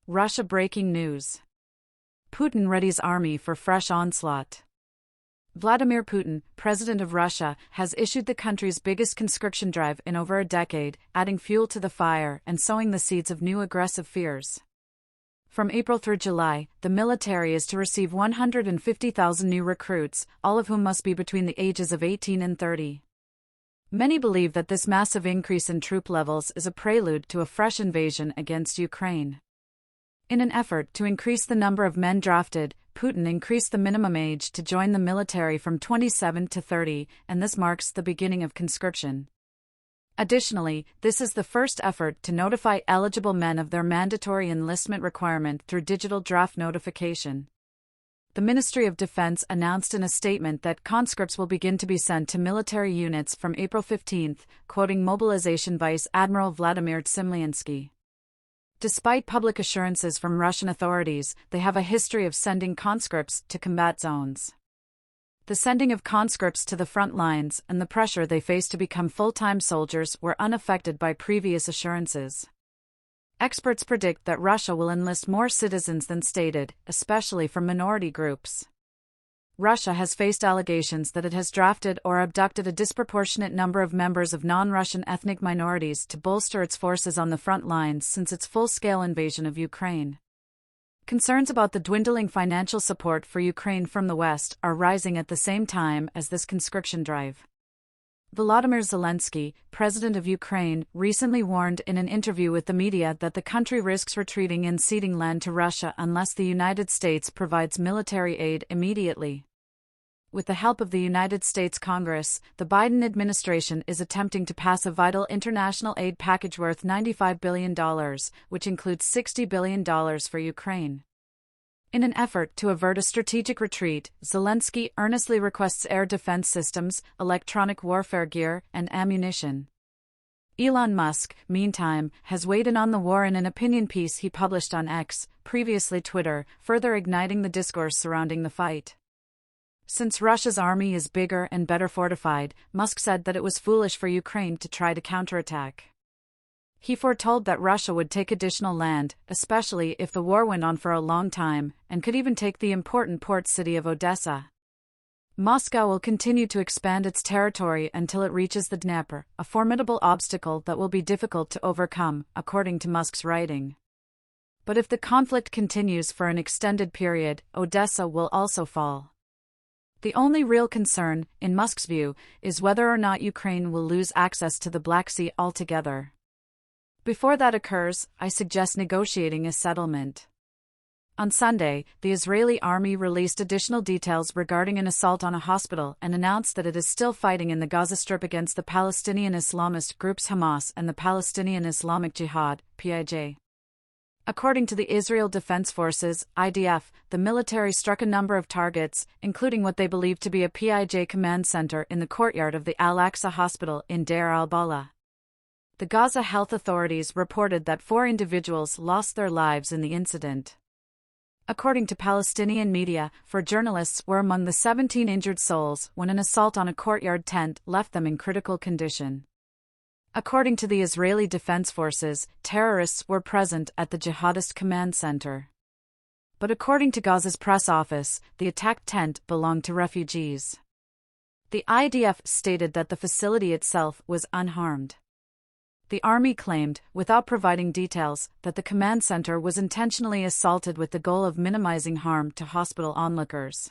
Russia breaking news. Putin readies army for fresh onslaught. Vladimir Putin, president of Russia, has issued the country's biggest conscription drive in over a decade, adding fuel to the fire and sowing the seeds of new aggressive fears. From April through July, the military is to receive 150,000 new recruits, all of whom must be between the ages of 18 and 30. Many believe that this massive increase in troop levels is a prelude to a fresh invasion against Ukraine. In an effort to increase the number of men drafted, Putin increased the minimum age to join the military from 27 to 30, and this marks the beginning of conscription. Additionally, this is the first effort to notify eligible men of their mandatory enlistment requirement through digital draft notification. The Ministry of Defense announced in a statement that conscripts will begin to be sent to military units from April 15, quoting Mobilization Vice Admiral Vladimir Tsimliansky. Despite public assurances from Russian authorities, they have a history of sending conscripts to combat zones. The sending of conscripts to the front lines and the pressure they face to become full-time soldiers were unaffected by previous assurances. Experts predict that Russia will enlist more citizens than stated, especially from minority groups. Russia has faced allegations that it has drafted or abducted a disproportionate number of members of non-Russian ethnic minorities to bolster its forces on the front lines since its full-scale invasion of Ukraine. Concerns about the dwindling financial support for Ukraine from the West are rising at the same time as this conscription drive. Volodymyr Zelensky, president of Ukraine, recently warned in an interview with the media that the country risks retreating and ceding land to Russia unless the United States provides military aid immediately. With the help of the United States Congress, the Biden administration is attempting to pass a vital international aid package worth $95 billion, which includes $60 billion for Ukraine. In an effort to avert a strategic retreat, Zelensky earnestly requests air defense systems, electronic warfare gear, and ammunition. Elon Musk, meantime, has weighed in on the war in an opinion piece he published on X, previously Twitter, further igniting the discourse surrounding the fight. Since Russia's army is bigger and better fortified, Musk said that it was foolish for Ukraine to try to counterattack. He foretold that Russia would take additional land, especially if the war went on for a long time, and could even take the important port city of Odessa. Moscow will continue to expand its territory until it reaches the Dnieper, a formidable obstacle that will be difficult to overcome, according to Musk's writing. But if the conflict continues for an extended period, Odessa will also fall. The only real concern, in Musk's view, is whether or not Ukraine will lose access to the Black Sea altogether. Before that occurs, I suggest negotiating a settlement. On Sunday, the Israeli army released additional details regarding an assault on a hospital and announced that it is still fighting in the Gaza Strip against the Palestinian Islamist groups Hamas and the Palestinian Islamic Jihad, PIJ. According to the Israel Defense Forces, IDF, the military struck a number of targets, including what they believe to be a PIJ command center in the courtyard of the Al-Aqsa Hospital in Deir al-Balah. The Gaza health authorities reported that 4 individuals lost their lives in the incident. According to Palestinian media, 4 journalists were among the 17 injured souls when an assault on a courtyard tent left them in critical condition. According to the Israeli Defense Forces, terrorists were present at the jihadist command center. But according to Gaza's press office, the attacked tent belonged to refugees. The IDF stated that the facility itself was unharmed. The army claimed, without providing details, that the command center was intentionally assaulted with the goal of minimizing harm to hospital onlookers.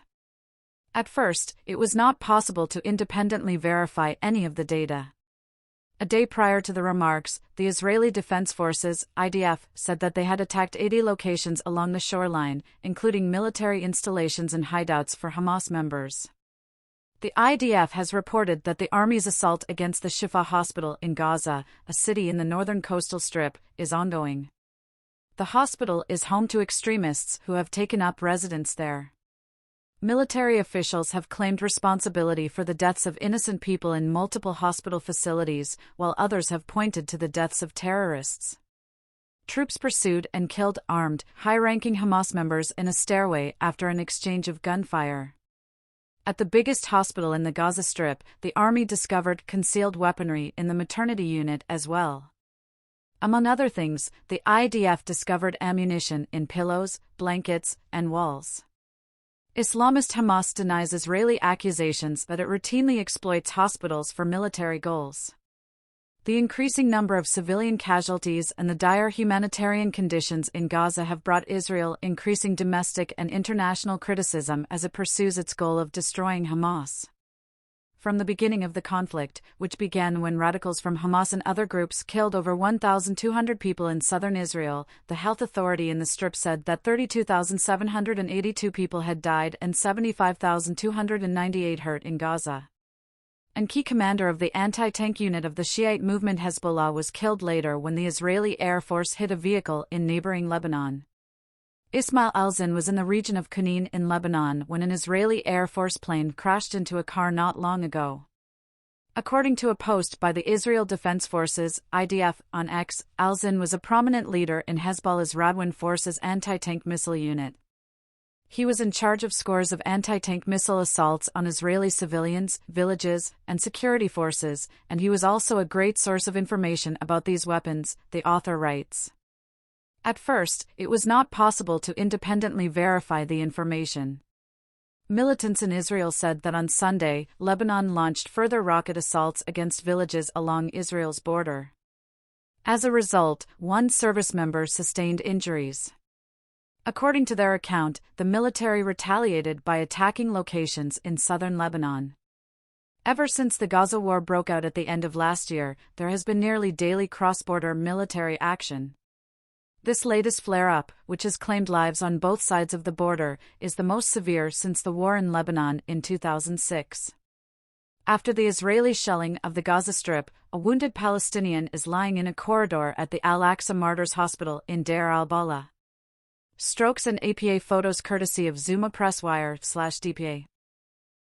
At first, it was not possible to independently verify any of the data. A day prior to the remarks, the Israeli Defense Forces, IDF, said that they had attacked 80 locations along the shoreline, including military installations and hideouts for Hamas members. The IDF has reported that the army's assault against the Shifa hospital in Gaza, a city in the northern coastal strip, is ongoing. The hospital is home to extremists who have taken up residence there. Military officials have claimed responsibility for the deaths of innocent people in multiple hospital facilities, while others have pointed to the deaths of terrorists. Troops pursued and killed armed, high-ranking Hamas members in a stairway after an exchange of gunfire. At the biggest hospital in the Gaza Strip, the army discovered concealed weaponry in the maternity unit as well. Among other things, the IDF discovered ammunition in pillows, blankets, and walls. Islamist Hamas denies Israeli accusations that it routinely exploits hospitals for military goals. The increasing number of civilian casualties and the dire humanitarian conditions in Gaza have brought Israel increasing domestic and international criticism as it pursues its goal of destroying Hamas. From the beginning of the conflict, which began when radicals from Hamas and other groups killed over 1,200 people in southern Israel, the health authority in the Strip said that 32,782 people had died and 75,298 hurt in Gaza. And key commander of the anti-tank unit of the Shiite movement Hezbollah was killed later when the Israeli Air Force hit a vehicle in neighboring Lebanon. Ismail Alzin was in the region of Kunin in Lebanon when an Israeli Air Force plane crashed into a car not long ago. According to a post by the Israel Defense Forces, IDF, on X, Alzin was a prominent leader in Hezbollah's Radwan Forces anti-tank missile unit. He was in charge of scores of anti-tank missile assaults on Israeli civilians, villages, and security forces, and he was also a great source of information about these weapons, the author writes. At first, it was not possible to independently verify the information. Militants in Israel said that on Sunday, Lebanon launched further rocket assaults against villages along Israel's border. As a result, one service member sustained injuries. According to their account, the military retaliated by attacking locations in southern Lebanon. Ever since the Gaza war broke out at the end of last year, there has been nearly daily cross-border military action. This latest flare-up, which has claimed lives on both sides of the border, is the most severe since the war in Lebanon in 2006. After the Israeli shelling of the Gaza Strip, a wounded Palestinian is lying in a corridor at the Al-Aqsa Martyrs Hospital in Deir al-Balah. Strokes and APA photos courtesy of Zuma Presswire/DPA.